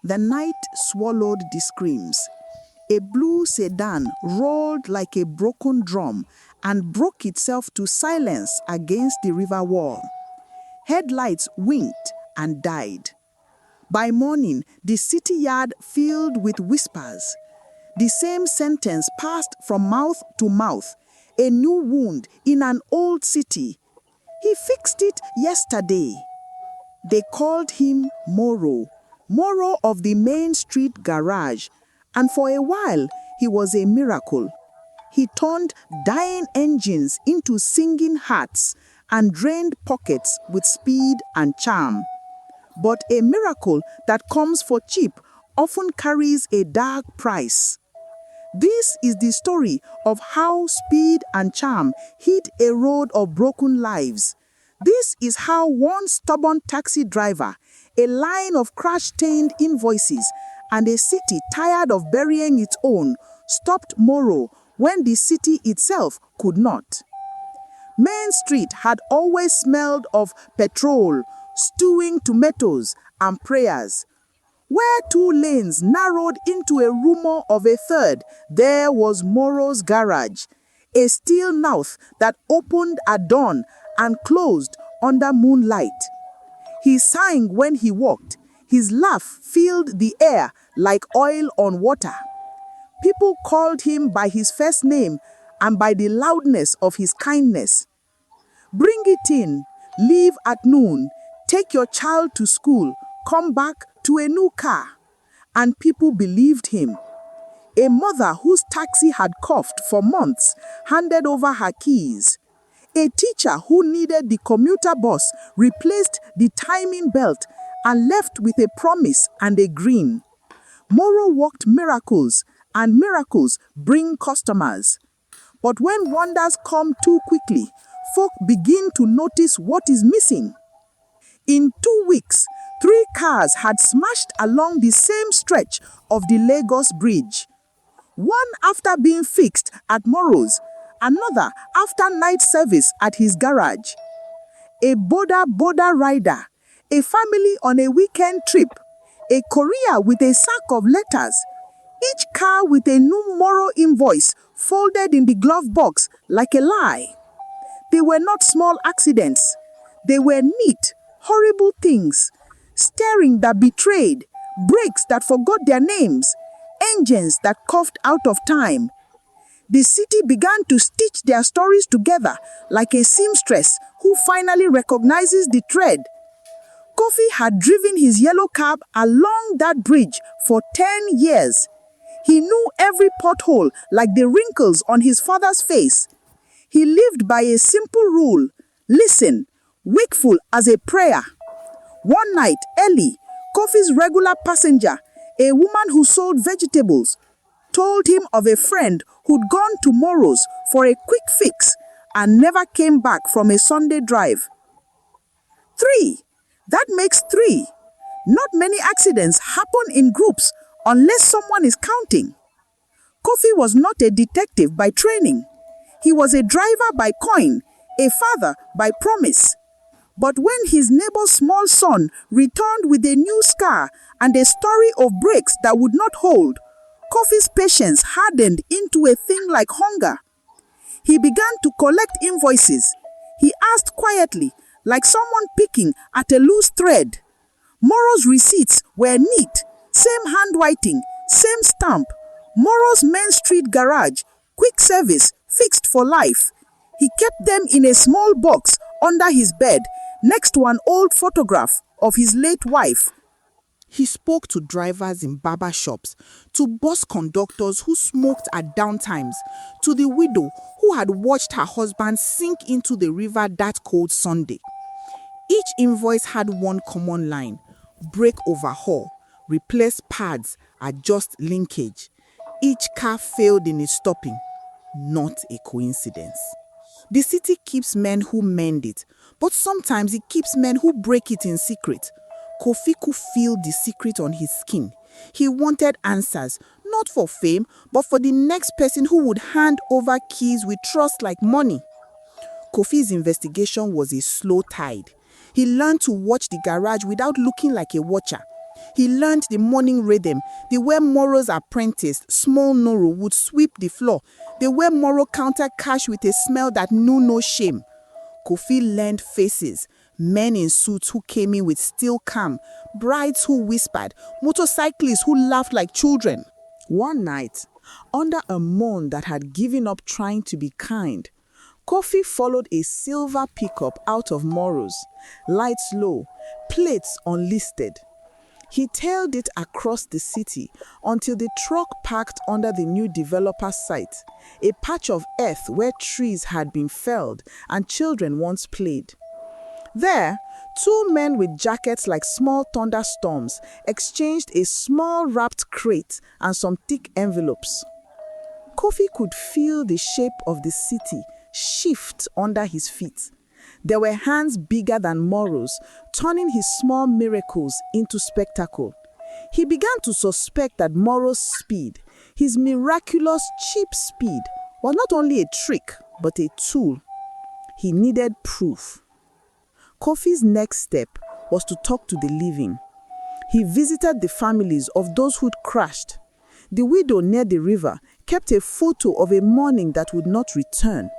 The night swallowed the screams. A blue sedan rolled like a broken drum and broke itself to silence against the river wall. Headlights winked and died. By morning, the city yard filled with whispers. The same sentence passed from mouth to mouth. A new wound in an old city. He fixed it yesterday. They called him Moro of the Main Street Garage, and for a while he was a miracle. He turned dying engines into singing hearts and drained pockets with speed and charm. But a miracle that comes for cheap often carries a dark price. This is the story of how speed and charm hit a road of broken lives. This is how one stubborn taxi driver, a line of crash-stained invoices, and a city tired of burying its own stopped Moro when the city itself could not. Main Street had always smelled of petrol, stewing tomatoes, and prayers. Where two lanes narrowed into a rumor of a third, there was Moro's garage, a steel mouth that opened at dawn and closed under moonlight. He sang when he walked. His laugh filled the air like oil on water. People called him by his first name and by the loudness of his kindness. Bring it in, leave at noon, take your child to school, come back to a new car. And people believed him. A mother whose taxi had coughed for months handed over her keys. A teacher who needed the commuter bus replaced the timing belt and left with a promise and a grin. Moro worked miracles, and miracles bring customers. But when wonders come too quickly, folk begin to notice what is missing. In 2 weeks, 3 cars had smashed along the same stretch of the Lagos Bridge. One after being fixed at Moro's, another after night service at his garage. A boda rider, a family on a weekend trip, a courier with a sack of letters, each car with a new Moro invoice folded in the glove box like a lie. They were not small accidents. They were neat, horrible things. Steering that betrayed, brakes that forgot their names, engines that coughed out of time. The city began to stitch their stories together like a seamstress who finally recognizes the thread. Kofi had driven his yellow cab along that bridge for 10 years. He knew every pothole like the wrinkles on his father's face. He lived by a simple rule: listen, wakeful as a prayer. One night, Ellie, Kofi's regular passenger, a woman who sold vegetables, told him of a friend who'd gone to Moro's for a quick fix and never came back from a Sunday drive. 3. That makes 3. Not many accidents happen in groups unless someone is counting. Kofi was not a detective by training. He was a driver by coin, a father by promise. But when his neighbor's small son returned with a new scar and a story of brakes that would not hold, Kofi's patience hardened into a thing like hunger. He began to collect invoices. He asked quietly, like someone picking at a loose thread. Moro's receipts were neat, same handwriting, same stamp. Moro's Main Street Garage, quick service, fixed for life. He kept them in a small box under his bed, next to an old photograph of his late wife. He spoke to drivers in barber shops, to bus conductors who smoked at downtimes, to the widow who had watched her husband sink into the river that cold Sunday. Each invoice had one common line: brake overhaul, replace pads, adjust linkage. Each car failed in its stopping. Not a coincidence. The city keeps men who mend it, but sometimes it keeps men who break it in secret. Kofi could feel the secret on his skin. He wanted answers, not for fame, but for the next person who would hand over keys with trust like money. Kofi's investigation was a slow tide. He learned to watch the garage without looking like a watcher. He learned the morning rhythm, the way Moro's apprentice, small Nuru, would sweep the floor, the way Moro countered cash with a smell that knew no shame. Kofi learned faces, men in suits who came in with still calm, brides who whispered, motorcyclists who laughed like children. One night, under a moon that had given up trying to be kind, Kofi followed a silver pickup out of Moro's, lights low, plates unlisted. He tailed it across the city until the truck parked under the new developer's site, a patch of earth where trees had been felled and children once played. There, two men with jackets like small thunderstorms exchanged a small wrapped crate and some thick envelopes. Kofi could feel the shape of the city shift under his feet. There were hands bigger than Moro's, turning his small miracles into spectacle. He began to suspect that Moro's speed, his miraculous cheap speed, was not only a trick, but a tool. He needed proof. Kofi's next step was to talk to the living. He visited the families of those who'd crashed. The widow near the river kept a photo of a morning that would not return.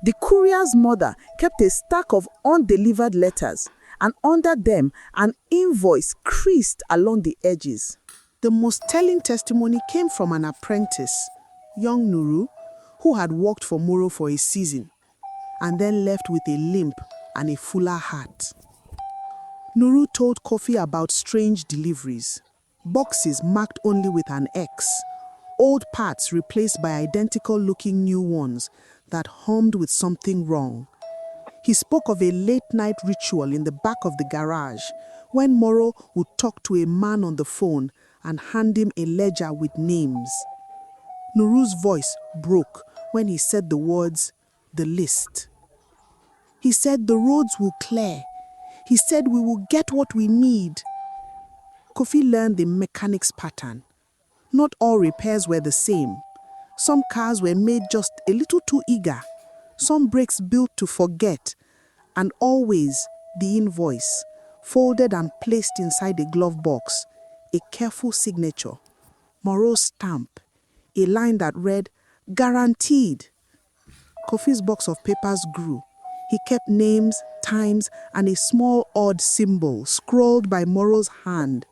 The courier's mother kept a stack of undelivered letters, and under them, an invoice creased along the edges. The most telling testimony came from an apprentice, young Nuru, who had worked for Moro for a season, and then left with a limp and a fuller heart. Nuru told Kofi about strange deliveries, boxes marked only with an X, old parts replaced by identical-looking new ones that hummed with something wrong. He spoke of a late-night ritual in the back of the garage when Moro would talk to a man on the phone and hand him a ledger with names. Nuru's voice broke when he said the words, "the list." He said the roads will clear. He said we will get what we need. Kofi learned the mechanic's pattern. Not all repairs were the same. Some cars were made just a little too eager, some brakes built to forget, and always the invoice, folded and placed inside a glove box, a careful signature, Moro's stamp, a line that read, "Guaranteed." Kofi's box of papers grew. He kept names, times, and a small odd symbol scrawled by Moro's hand,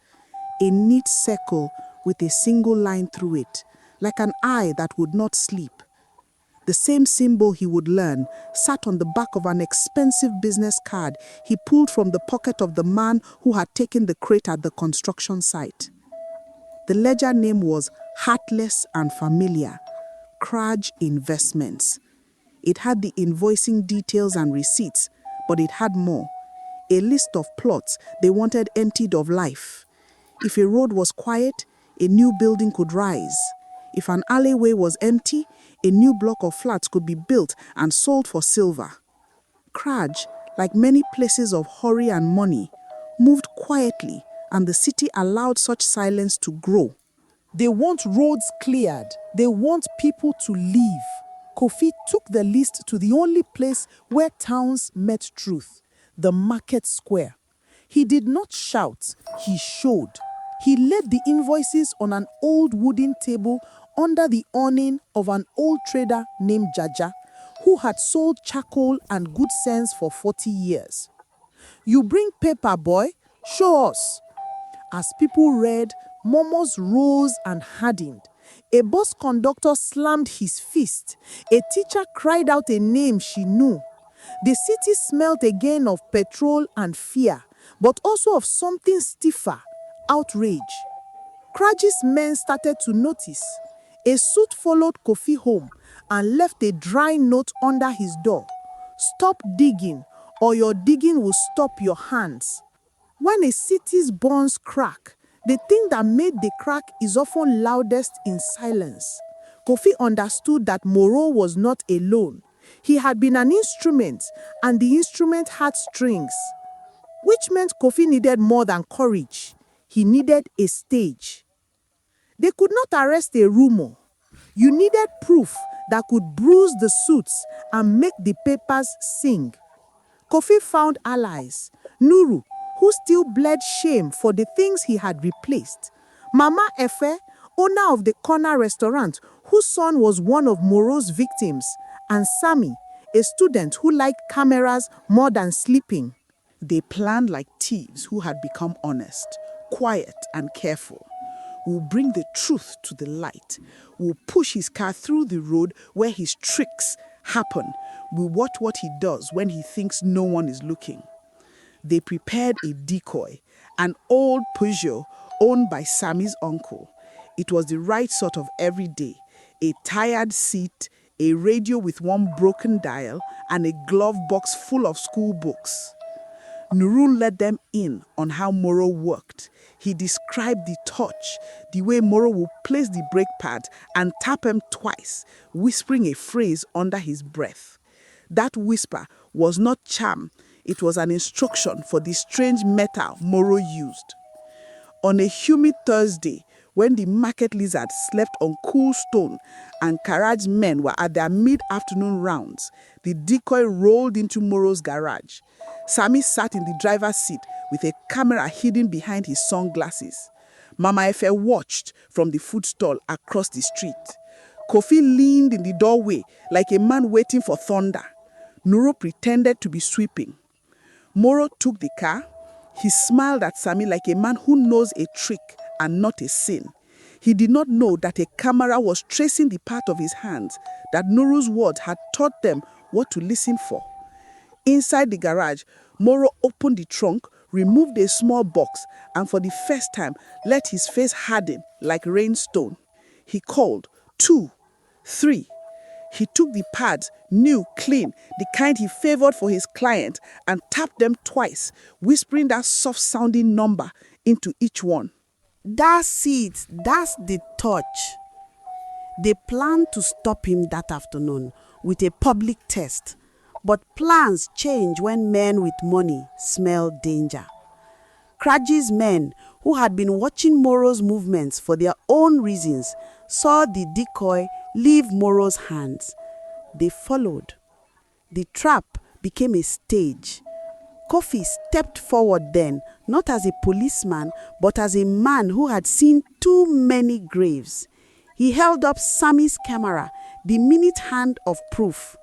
a neat circle with a single line through it, like an eye that would not sleep. The same symbol he would learn sat on the back of an expensive business card he pulled from the pocket of the man who had taken the crate at the construction site. The ledger name was heartless and familiar, Kraj Investments. It had the invoicing details and receipts, but it had more. A list of plots they wanted emptied of life. If a road was quiet, a new building could rise. If an alleyway was empty, a new block of flats could be built and sold for silver. Kraj, like many places of hurry and money, moved quietly, and the city allowed such silence to grow. They want roads cleared. They want people to live. Kofi took the list to the only place where towns met truth, the market square. He did not shout, he showed. He laid the invoices on an old wooden table under the awning of an old trader named Jaja, who had sold charcoal and good sense for 40 years. "You bring paper, boy? Show us." As people read, murmurs rose and hardened. A bus conductor slammed his fist. A teacher cried out a name she knew. The city smelled again of petrol and fear, but also of something stiffer, outrage. Kraj's men started to notice. A suit followed Kofi home and left a dry note under his door. "Stop digging, or your digging will stop your hands." When a city's bones crack, the thing that made the crack is often loudest in silence. Kofi understood that Moro was not alone. He had been an instrument, and the instrument had strings, which meant Kofi needed more than courage. He needed a stage. They could not arrest a rumor. You needed proof that could bruise the suits and make the papers sing. Kofi found allies. Nuru, who still bled shame for the things he had replaced. Mama Efe, owner of the corner restaurant, whose son was one of Moro's victims, and Sammy, a student who liked cameras more than sleeping. They planned like thieves who had become honest, quiet and careful. We'll bring the truth to the light. We'll push his car through the road where his tricks happen. We'll watch what he does when he thinks no one is looking. They prepared a decoy, an old Peugeot owned by Sammy's uncle. It was the right sort of everyday, a tired seat, a radio with one broken dial, and a glove box full of school books. Nuru led them in on how Moro worked. He described the touch, the way Moro would place the brake pad and tap him twice, whispering a phrase under his breath. That whisper was not charm, it was an instruction for the strange metal Moro used. On a humid Thursday, when the market lizards slept on cool stone and garage men were at their mid-afternoon rounds, the decoy rolled into Moro's garage. Sammy sat in the driver's seat with a camera hidden behind his sunglasses. Mama Efe watched from the food stall across the street. Kofi leaned in the doorway like a man waiting for thunder. Nuru pretended to be sweeping. Moro took the car. He smiled at Sammy like a man who knows a trick and not a sin. He did not know that a camera was tracing the part of his hands, that Nuru's words had taught them what to listen for. Inside the garage, Moro opened the trunk, removed a small box, and for the first time let his face harden like rainstone. He called 2, 3. He took the pads, new, clean, the kind he favored for his client, and tapped them twice, whispering that soft-sounding number into each one. That's it. That's the touch. They planned to stop him that afternoon with a public test. But plans change when men with money smell danger. Kraji's men, who had been watching Moro's movements for their own reasons, saw the decoy leave Moro's hands. They followed. The trap became a stage. Kofi stepped forward then, not as a policeman, but as a man who had seen too many graves. He held up Sammy's camera, the minute hand of proof.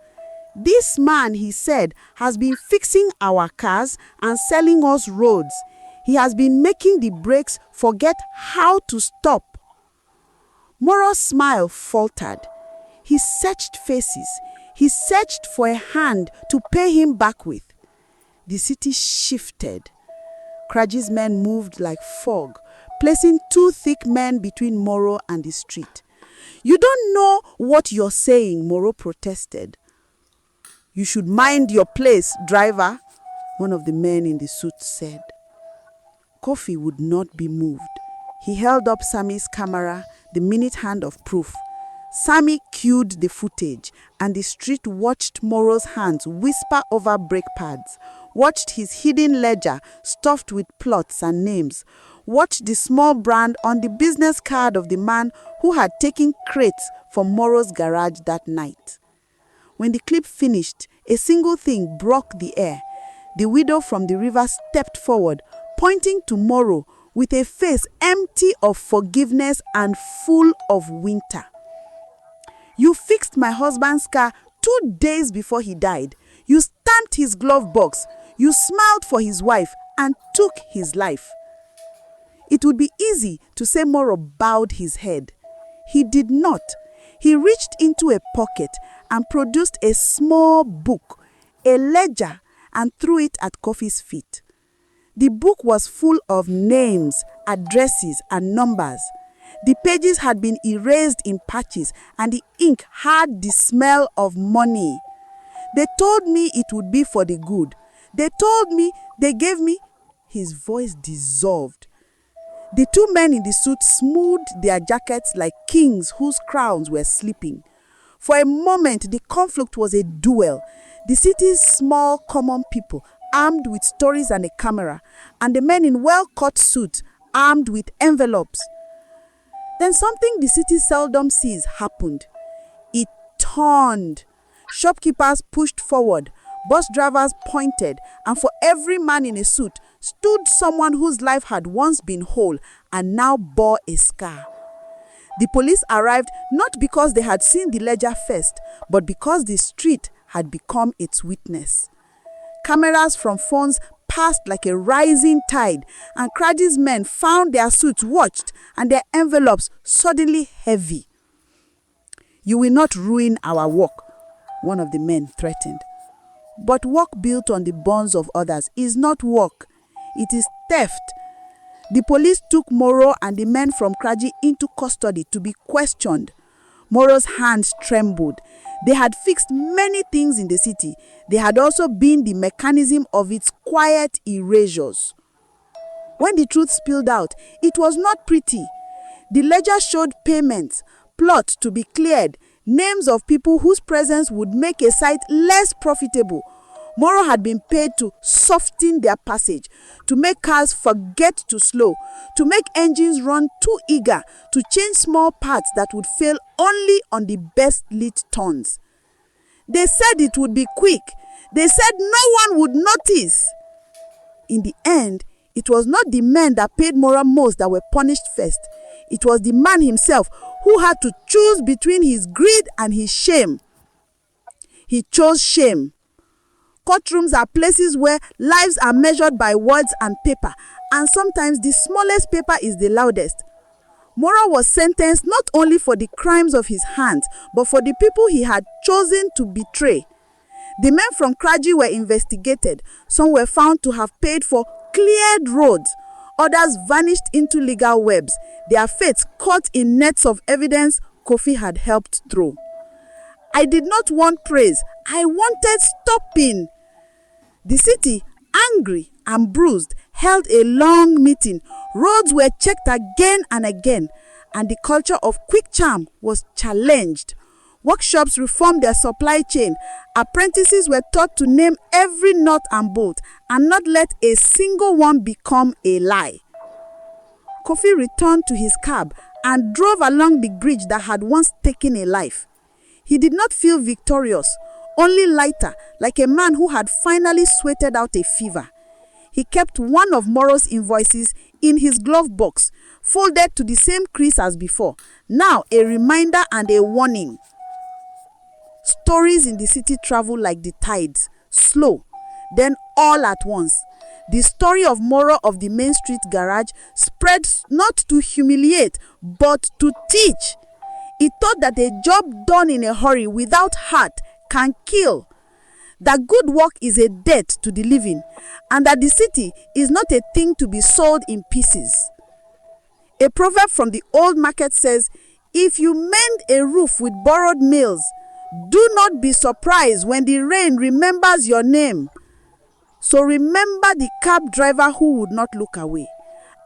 This man, he said, has been fixing our cars and selling us roads. He has been making the brakes forget how to stop. Moro's smile faltered. He searched faces. He searched for a hand to pay him back with. The city shifted. Kraji's men moved like fog, placing 2 thick men between Moro and the street. "You don't know what you're saying," Moro protested. "You should mind your place, driver," one of the men in the suit said. Kofi would not be moved. He held up Sammy's camera, the minute hand of proof. Sammy cued the footage, and the street watched Moro's hands whisper over brake pads, watched his hidden ledger stuffed with plots and names, watched the small brand on the business card of the man who had taken crates from Moro's garage that night. When the clip finished, a single thing broke the air. The widow from the river stepped forward, pointing to Moro with a face empty of forgiveness and full of winter. "You fixed my husband's car 2 days before he died. You stamped his glove box. You smiled for his wife and took his life." It would be easy to say Moro bowed his head. He did not. He reached into a pocket and produced a small book, a ledger, and threw it at Kofi's feet. The book was full of names, addresses, and numbers. The pages had been erased in patches, and the ink had the smell of money. "They told me it would be for the good. They told me, they gave me..." His voice dissolved. The 2 men in the suit smoothed their jackets like kings whose crowns were slipping. For a moment, the conflict was a duel. The city's small common people, armed with stories and a camera, and the men in well-cut suits, armed with envelopes. Then something the city seldom sees happened. It turned. Shopkeepers pushed forward, bus drivers pointed, and for every man in a suit, stood someone whose life had once been whole and now bore a scar. The police arrived not because they had seen the ledger first, but because the street had become its witness. Cameras from phones passed like a rising tide, and Kraji's men found their suits watched and their envelopes suddenly heavy. "You will not ruin our work," one of the men threatened. But work built on the bones of others is not work. It is theft. The police took Moro and the men from Kraji into custody to be questioned. Moro's hands trembled. They had fixed many things in the city. They had also been the mechanism of its quiet erasures. When the truth spilled out, it was not pretty. The ledger showed payments, plots to be cleared, names of people whose presence would make a site less profitable. Moro had been paid to soften their passage, to make cars forget to slow, to make engines run too eager, to change small parts that would fail only on the best lit turns. They said it would be quick. They said no one would notice. In the end, it was not the men that paid Moro most that were punished first. It was the man himself who had to choose between his greed and his shame. He chose shame. Courtrooms are places where lives are measured by words and paper, and sometimes the smallest paper is the loudest. Moro was sentenced not only for the crimes of his hands, but for the people he had chosen to betray. The men from Kraji were investigated. Some were found to have paid for cleared roads. Others vanished into legal webs, their fates caught in nets of evidence Kofi had helped throw. I did not want praise. I wanted stopping. The city, angry and bruised, held a long meeting. Roads were checked again and again, and the culture of quick charm was challenged. Workshops reformed their supply chain. Apprentices were taught to name every nut and bolt and not let a single one become a lie. Kofi returned to his cab and drove along the bridge that had once taken a life. He did not feel victorious, only lighter, like a man who had finally sweated out a fever. He kept one of Moro's invoices in his glove box, folded to the same crease as before, now a reminder and a warning. Stories in the city travel like the tides, slow, then all at once. The story of Moro of the Main Street Garage spread not to humiliate, but to teach. It taught that a job done in a hurry without heart can kill, that good work is a debt to the living, and that the city is not a thing to be sold in pieces. A proverb from the old market says, "If you mend a roof with borrowed nails, do not be surprised when the rain remembers your name." So remember the cab driver who would not look away.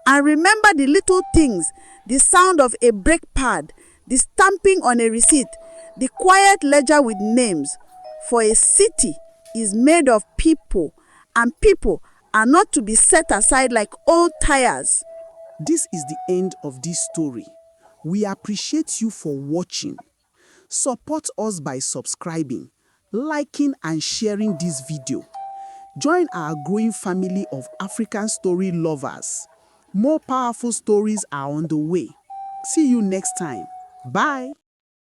And remember the little things, the sound of a brake pad, the stamping on a receipt, the quiet ledger with names. For a city is made of people, and people are not to be set aside like old tires. This is the end of this story. We appreciate you for watching. Support us by subscribing, liking, and sharing this video. Join our growing family of African story lovers. More powerful stories are on the way. See you next time. Bye.